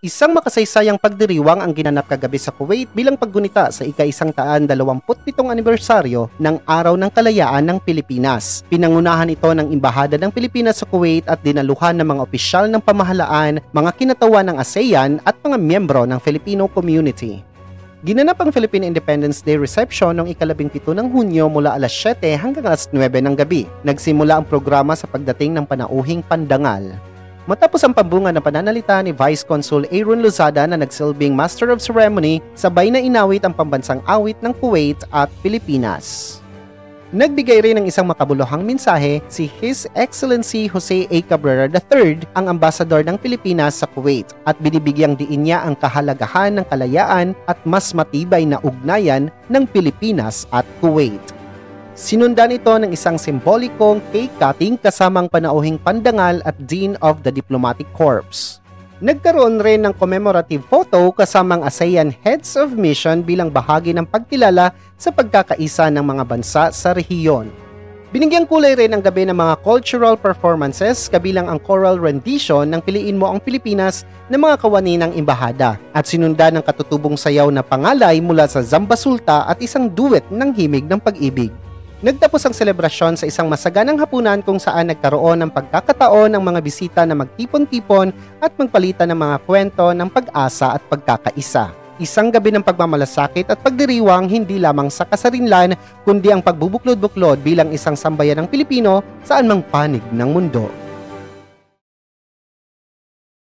Isang makasaysayang pagdiriwang ang ginanap kagabi sa Kuwait bilang paggunita sa ika-127 anibersaryo ng Araw ng Kalayaan ng Pilipinas. Pinangunahan ito ng Embahada ng Pilipinas sa Kuwait at dinaluhan ng mga opisyal ng pamahalaan, mga kinatawan ng ASEAN at mga miyembro ng Filipino community. Ginanap ang Philippine Independence Day reception noong ika-17 ng Hunyo mula alas 7 hanggang alas 9 ng gabi. Nagsimula ang programa sa pagdating ng panauhing pandangal. Matapos ang pambunga ng pananalita ni Vice Consul Aaron Lozada na nagsilbing Master of Ceremony, sabay na inawit ang pambansang awit ng Kuwait at Pilipinas. Nagbigay rin ng isang makabuluhang mensahe si His Excellency Jose A. Cabrera III, ang ambasador ng Pilipinas sa Kuwait, at binibigyang diin niya ang kahalagahan ng kalayaan at mas matibay na ugnayan ng Pilipinas at Kuwait. Sinundan ito ng isang simbolikong cake cutting kasamang panauhing pandangal at Dean of the Diplomatic Corps. Nagkaroon rin ng commemorative photo kasamang ASEAN Heads of Mission bilang bahagi ng pagkilala sa pagkakaisa ng mga bansa sa rehiyon. Binigyang kulay rin ang gabi ng mga cultural performances kabilang ang choral rendition ng Piliin Mo ang Pilipinas ng mga kawani ng embahada at sinundan ng katutubong sayaw na pangalay mula sa Zamba Sulta at isang duet ng Himig ng Pag-ibig. Nagtapos ang selebrasyon sa isang masaganang hapunan kung saan nagkaroon ng pagkakataon ng mga bisita na magtipon-tipon at magpalitan ng mga kwento ng pag-asa at pagkakaisa. Isang gabi ng pagmamalasakit at pagdiriwang hindi lamang sa kasarinlan kundi ang pagbubuklod-buklod bilang isang sambayan ng Pilipino saan mang panig ng mundo.